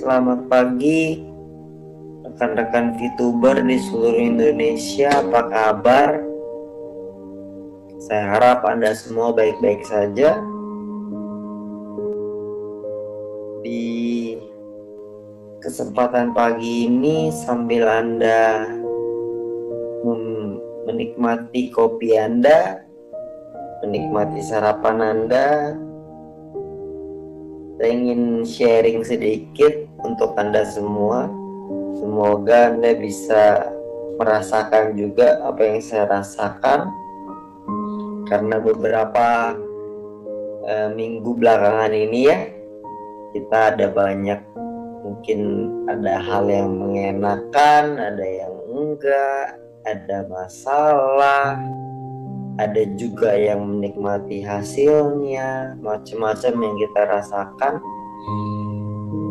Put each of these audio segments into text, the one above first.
selamat pagi rekan-rekan VTuber di seluruh Indonesia, apa kabar? Saya harap Anda semua baik-baik saja. Di kesempatan pagi ini, sambil Anda menikmati kopi Anda, menikmati sarapan Anda, saya ingin sharing sedikit untuk Anda semua. Semoga Anda bisa merasakan juga apa yang saya rasakan, karena beberapa minggu belakangan ini ya, kita ada banyak, mungkin ada hal yang mengenakan, ada yang enggak, ada masalah, ada juga yang menikmati hasilnya, macam-macam yang kita rasakan.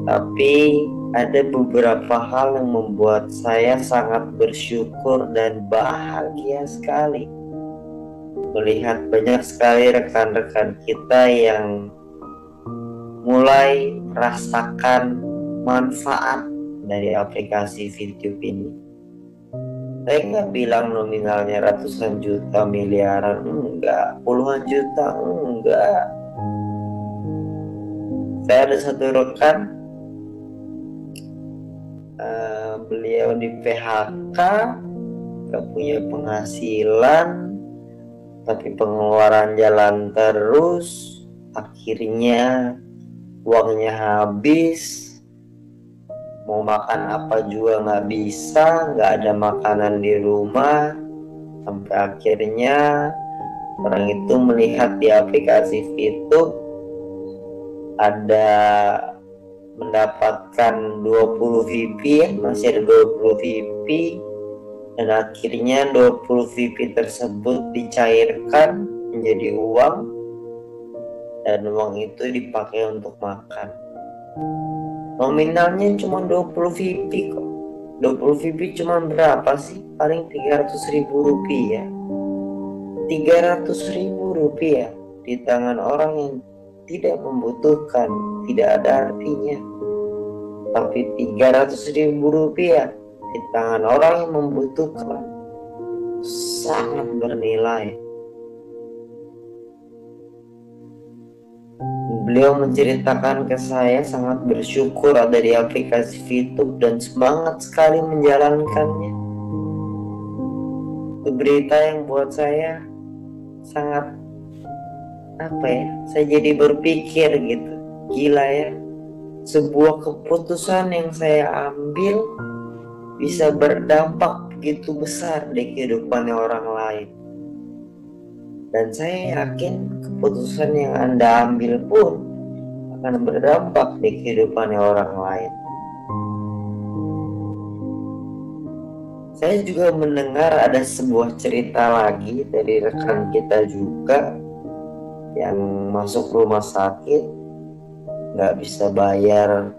Tapi ada beberapa hal yang membuat saya sangat bersyukur dan bahagia sekali melihat banyak sekali rekan-rekan kita yang mulai merasakan manfaat dari aplikasi VTube ini. Saya nggak bilang nominalnya ratusan juta, miliaran, enggak, puluhan juta, enggak. Saya ada satu rekan, beliau di PHK, gak punya penghasilan, tapi pengeluaran jalan terus, akhirnya uangnya habis, mau makan apa juga gak bisa, gak ada makanan di rumah, sampai akhirnya orang itu melihat di aplikasi VTube ada mendapatkan 20 VP ya, masih ada 20 VP, dan akhirnya 20 VP tersebut dicairkan menjadi uang, dan uang itu dipakai untuk makan. Nominalnya cuma 20 VP kok. 20 VP cuma berapa sih? Paling 300.000 rupiah. 300.000 rupiah di tangan orang yang tidak membutuhkan, tidak ada artinya. Tapi 300.000 rupiah di tangan orang yang membutuhkan sangat bernilai. Beliau menceritakan ke saya sangat bersyukur ada di aplikasi VTube dan semangat sekali menjalankannya. Itu berita yang buat saya sangat saya jadi berpikir gitu, gila ya, sebuah keputusan yang saya ambil bisa berdampak begitu besar di kehidupan orang lain. Dan saya yakin keputusan yang Anda ambil pun akan berdampak di kehidupan orang lain. Saya juga mendengar ada sebuah cerita lagi dari rekan kita juga yang masuk rumah sakit, nggak bisa bayar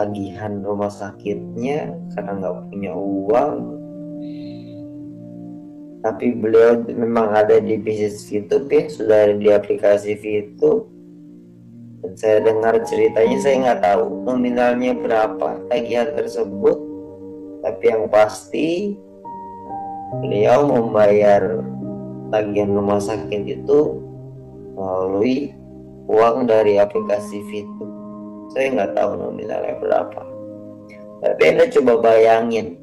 tagihan rumah sakitnya karena nggak punya uang. Tapi beliau memang ada di bisnis VTube ya, sudah ada di aplikasi VTube. Dan saya dengar ceritanya, saya nggak tahu nominalnya berapa tagihan tersebut, tapi yang pasti beliau membayar tagihan rumah sakit itu melalui uang dari aplikasi VTube. Saya nggak tahu nominalnya berapa. Tapi Anda coba bayangin,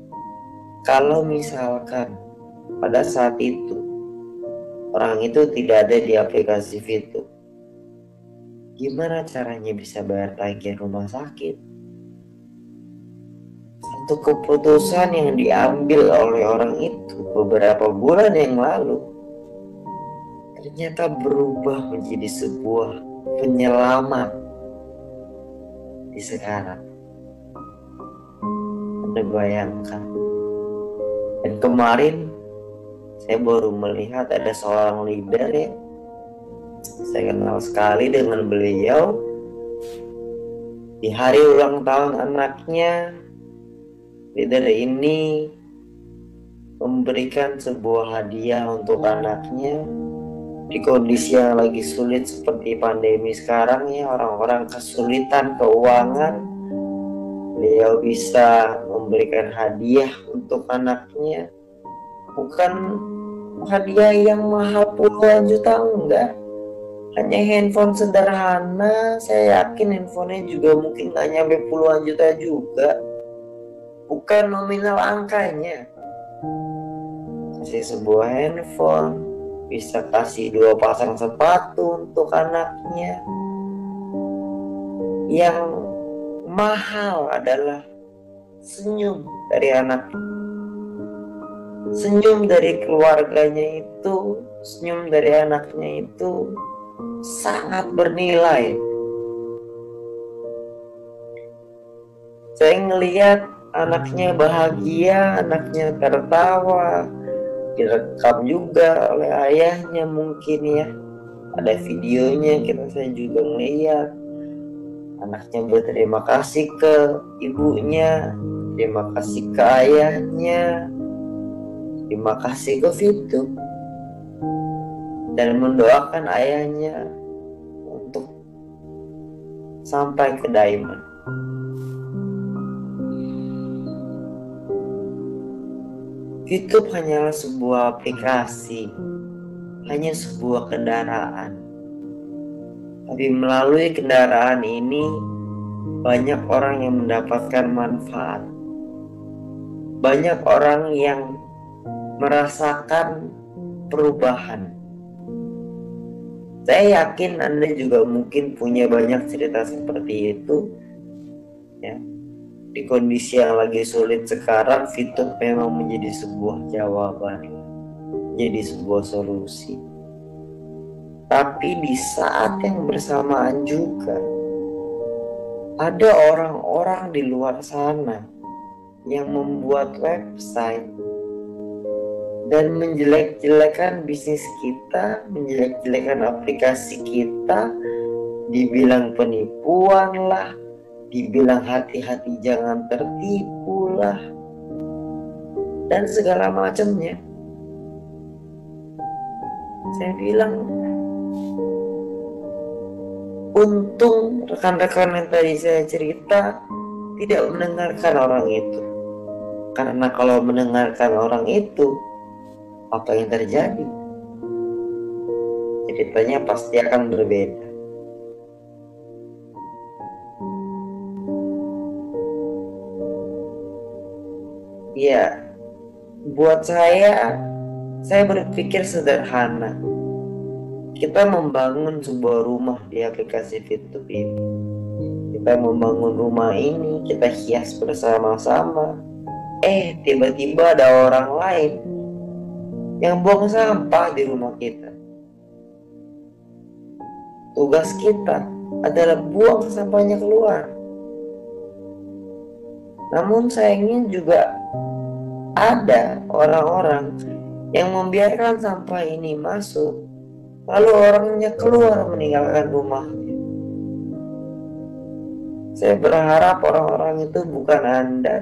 kalau misalkan pada saat itu orang itu tidak ada di aplikasi VTube, gimana caranya bisa bayar tagihan rumah sakit? Satu keputusan yang diambil oleh orang itu beberapa bulan yang lalu ternyata berubah menjadi sebuah penyelamat di sekarang. Anda bayangkan. Dan kemarin saya baru melihat ada seorang leader ya, saya kenal sekali dengan beliau. Di hari ulang tahun anaknya, leader ini memberikan sebuah hadiah untuk anaknya di kondisi yang lagi sulit seperti pandemi sekarang ya, orang-orang kesulitan keuangan. beliau bisa memberikan hadiah untuk anaknya, bukan hadiah yang mahal puluhan juta, enggak, hanya handphone sederhana. Saya yakin handphonenya juga mungkin nggak nyampe puluhan juta juga, bukan nominal angkanya. Kasih sebuah handphone, bisa kasih 2 pasang sepatu untuk anaknya. Yang mahal adalah senyum dari anaknya, senyum dari keluarganya itu, senyum dari anaknya itu sangat bernilai. Saya ngelihat anaknya bahagia, anaknya tertawa, direkam juga oleh ayahnya mungkin ya, ada videonya, saya juga melihat anaknya berterima kasih ke ibunya, terima kasih ke ayahnya, terima kasih ke Fitu, dan mendoakan ayahnya untuk sampai ke Diamond. YouTube hanyalah sebuah aplikasi, hanya sebuah kendaraan. Tapi melalui kendaraan ini banyak orang yang mendapatkan manfaat. Banyak orang yang merasakan perubahan. Saya yakin Anda juga mungkin punya banyak cerita seperti itu. Ya. Di kondisi yang lagi sulit sekarang, Fitur memang menjadi sebuah jawaban, menjadi sebuah solusi. Tapi di saat yang bersamaan juga ada orang-orang di luar sana yang membuat website dan menjelek-jelekan bisnis kita, menjelek-jelekan aplikasi kita, dibilang penipuan lah, dibilang hati-hati jangan tertipu lah, dan segala macamnya. Saya bilang, untung rekan-rekan yang tadi saya cerita tidak mendengarkan orang itu. Karena kalau mendengarkan orang itu, apa yang terjadi? Ceritanya pasti akan berbeda. Ya, buat saya berpikir sederhana. Kita membangun sebuah rumah di aplikasi Fitur ini. Kita membangun rumah ini, kita hias bersama-sama. Tiba-tiba ada orang lain yang buang sampah di rumah kita. Tugas kita adalah buang sampahnya keluar. Namun sayangnya juga ada orang-orang yang membiarkan sampah ini masuk, lalu orangnya keluar meninggalkan rumahnya. Saya berharap orang-orang itu bukan Anda.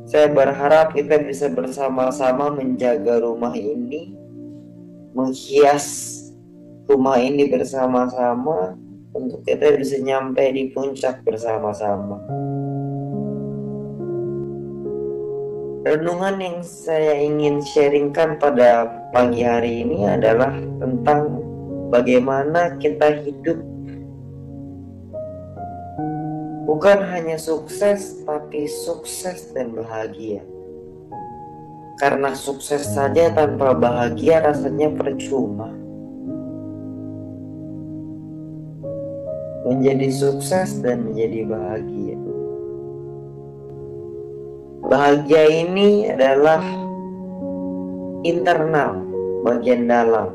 Saya berharap kita bisa bersama-sama menjaga rumah ini, menghias rumah ini bersama-sama, untuk kita bisa nyampe di puncak bersama-sama. Renungan yang saya ingin sharingkan pada pagi hari ini adalah tentang bagaimana kita hidup bukan hanya sukses, tapi sukses dan bahagia. Karena sukses saja tanpa bahagia rasanya percuma. Menjadi sukses dan menjadi bahagia. Bahagia ini adalah internal, bagian dalam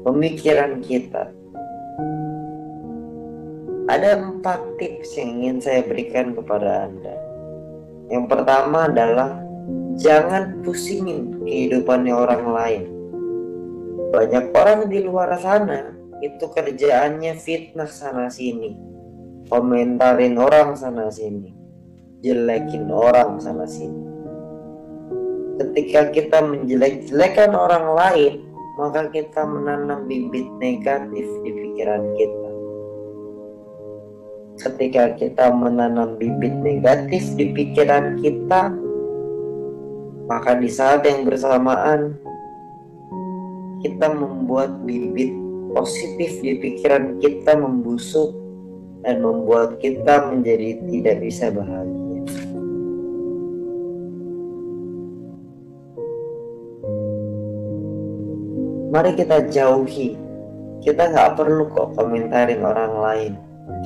pemikiran kita. Ada 4 tips yang ingin saya berikan kepada Anda. Yang pertama adalah jangan pusingin kehidupannya orang lain. Banyak orang di luar sana itu kerjaannya fitnah sana sini, komentarin orang sana sini, jelekin orang sana sini. Ketika kita menjelek-jelekan orang lain, maka kita menanam bibit negatif di pikiran kita. Ketika kita menanam bibit negatif di pikiran kita, maka di saat yang bersamaan kita membuat bibit positif di pikiran kita membusuk dan membuat kita menjadi tidak bisa bahagia. Mari kita jauhi. Kita nggak perlu kok komentarin orang lain.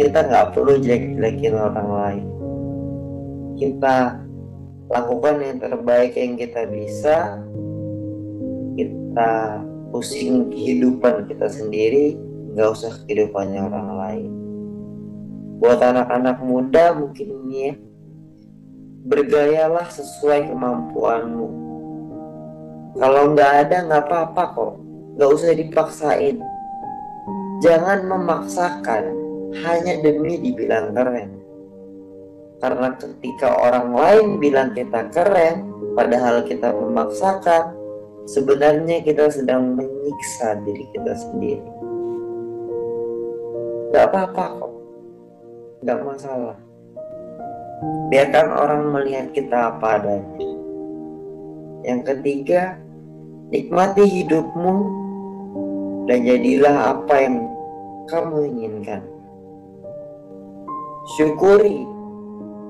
Kita nggak perlu jelek-jelekin orang lain. Kita lakukan yang terbaik yang kita bisa. Kita pusing kehidupan kita sendiri, nggak usah kehidupannya orang lain. Buat anak-anak muda mungkin ini ya, bergayalah sesuai kemampuanmu. Kalau nggak ada nggak apa-apa kok, nggak usah dipaksain. Jangan memaksakan hanya demi dibilang keren. Karena ketika orang lain bilang kita keren, padahal kita memaksakan, sebenarnya kita sedang menyiksa diri kita sendiri. Gak apa-apa kok, gak masalah. Biarkan orang melihat kita apa adanya. Yang ketiga, nikmati hidupmu dan jadilah apa yang kamu inginkan. Syukuri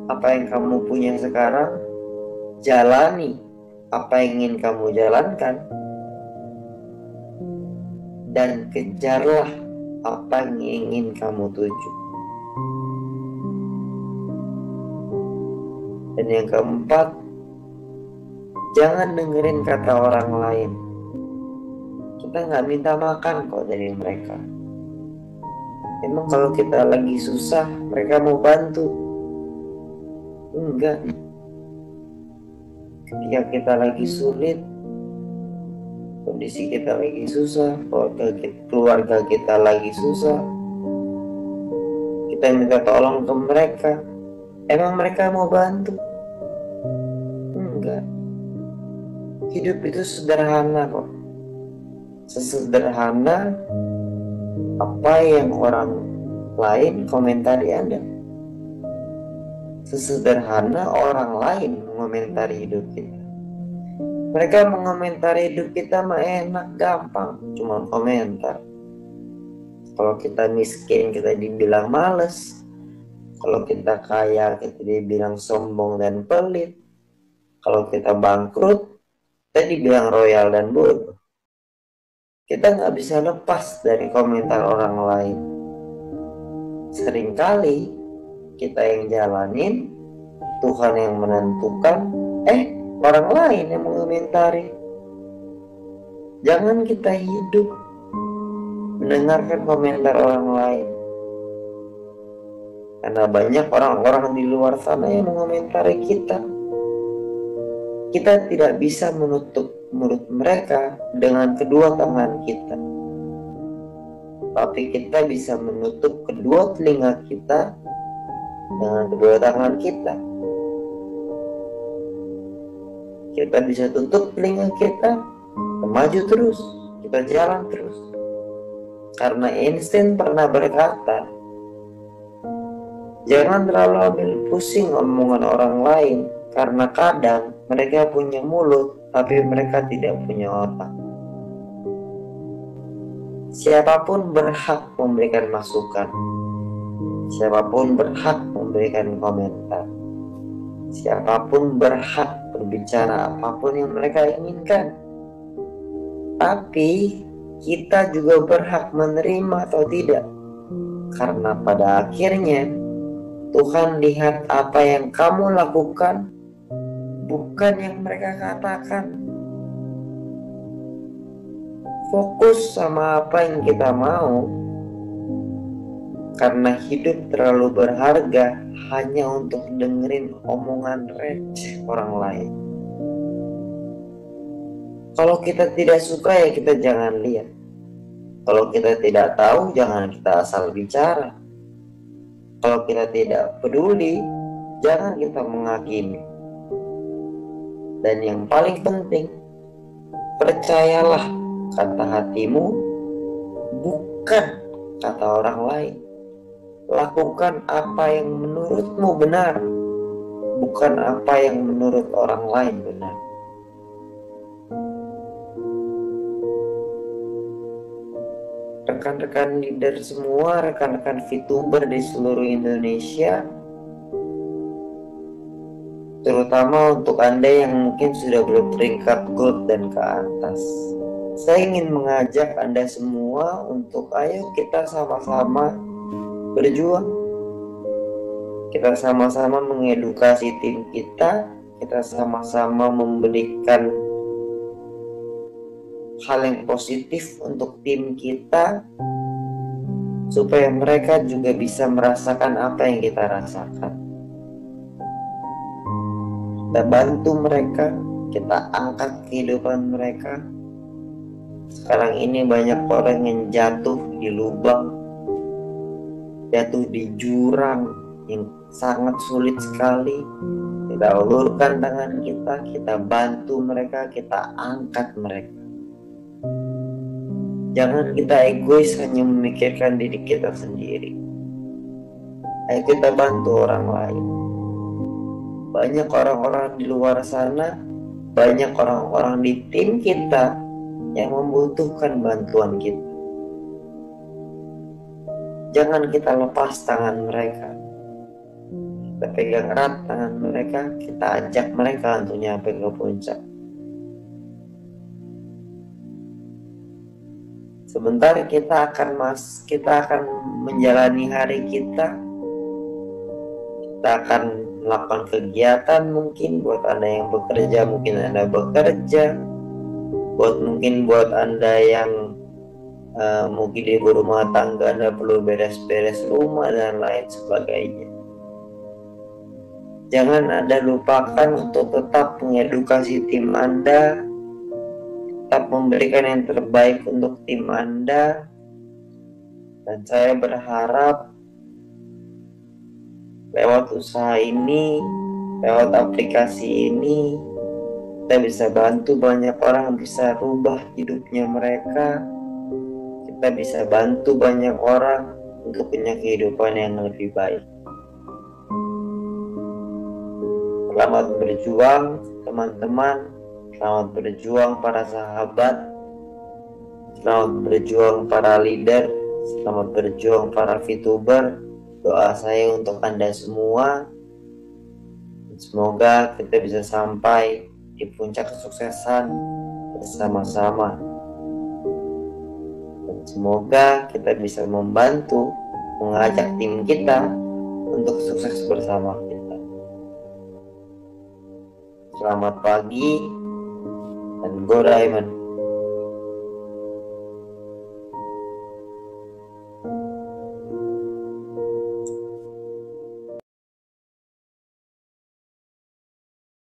apa yang kamu punya sekarang, jalani apa yang ingin kamu jalankan, dan kejarlah apa yang ingin kamu tuju. Dan yang keempat, jangan dengerin kata orang lain. Kita nggak minta makan kok dari mereka. Emang kalau kita lagi susah, mereka mau bantu? Enggak. Ketika kita lagi sulit, kondisi kita lagi susah, keluarga kita lagi susah, kita minta tolong ke mereka. Emang mereka mau bantu? Enggak. Hidup itu sederhana kok. Sesederhana apa yang orang lain komentari Anda. Sesederhana orang lain mengomentari hidup kita. Mereka mengomentari hidup kita mah enak, gampang, cuma komentar. Kalau kita miskin, kita dibilang males. Kalau kita kaya, kita dibilang sombong dan pelit. Kalau kita bangkrut, kita dibilang royal dan bodoh. Kita nggak bisa lepas dari komentar orang lain. Seringkali kita yang jalanin, Tuhan yang menentukan, orang lain yang mengomentari. Jangan kita hidup mendengarkan komentar orang lain. Karena banyak orang-orang di luar sana yang mengomentari kita. Kita tidak bisa menutup mulut mereka dengan kedua tangan kita. Tapi kita bisa menutup kedua telinga kita dengan kedua tangan kita. Kita bisa tutup telinga kita, maju terus, kita jalan terus. Karena Einstein pernah berkata, jangan terlalu ambil pusing omongan orang lain, karena kadang mereka punya mulut, tapi mereka tidak punya otak. Siapapun berhak memberikan masukan. Siapapun berhak memberikan komentar. Siapapun berhak berbicara apapun yang mereka inginkan. Tapi kita juga berhak menerima atau tidak. Karena pada akhirnya Tuhan lihat apa yang kamu lakukan, bukan yang mereka katakan. Fokus sama apa yang kita mau, karena hidup terlalu berharga hanya untuk dengerin omongan receh orang lain. Kalau kita tidak suka ya kita jangan lihat. Kalau kita tidak tahu jangan kita asal bicara. Kalau kita tidak peduli jangan kita menghakimi. Dan yang paling penting, percayalah kata hatimu, bukan kata orang lain. Lakukan apa yang menurutmu benar, bukan apa yang menurut orang lain benar. Rekan-rekan leader semua, rekan-rekan VTuber di seluruh Indonesia, terutama untuk Anda yang mungkin sudah berperingkat gold dan ke atas, saya ingin mengajak Anda semua untuk ayo kita sama-sama berjuang. Kita sama-sama mengedukasi tim kita sama-sama memberikan hal yang positif untuk tim kita, supaya mereka juga bisa merasakan apa yang kita rasakan. Kita bantu mereka, kita angkat kehidupan mereka. Sekarang ini banyak orang yang jatuh di lubang, jatuh di jurang yang sangat sulit sekali. Kita ulurkan tangan kita bantu mereka, kita angkat mereka. Jangan kita egois hanya memikirkan diri kita sendiri. Ayo kita bantu orang lain. Banyak orang-orang di luar sana, banyak orang-orang di tim kita yang membutuhkan bantuan kita. Jangan kita lepas tangan mereka. Kita pegang erat tangan mereka, kita ajak mereka untuk nyampe ke puncak. Sebentar kita akan menjalani hari kita. Kita akan melakukan kegiatan, mungkin buat Anda yang bekerja, mungkin Anda bekerja. Buat Anda yang mungkin di rumah tangga, Anda perlu beres-beres rumah dan lain sebagainya. Jangan Anda lupakan untuk tetap mengedukasi tim Anda, tetap memberikan yang terbaik untuk tim Anda. Dan saya berharap lewat usaha ini, lewat aplikasi ini, kita bisa bantu banyak orang, bisa rubah hidupnya mereka. Kita bisa bantu banyak orang untuk punya kehidupan yang lebih baik. Selamat berjuang teman-teman, selamat berjuang para sahabat, selamat berjuang para leader, selamat berjuang para VTuber. Doa saya untuk Anda semua, semoga kita bisa sampai di puncak kesuksesan bersama-sama. Dan semoga kita bisa membantu, mengajak tim kita untuk sukses bersama kita. Selamat pagi dan Go Diamond.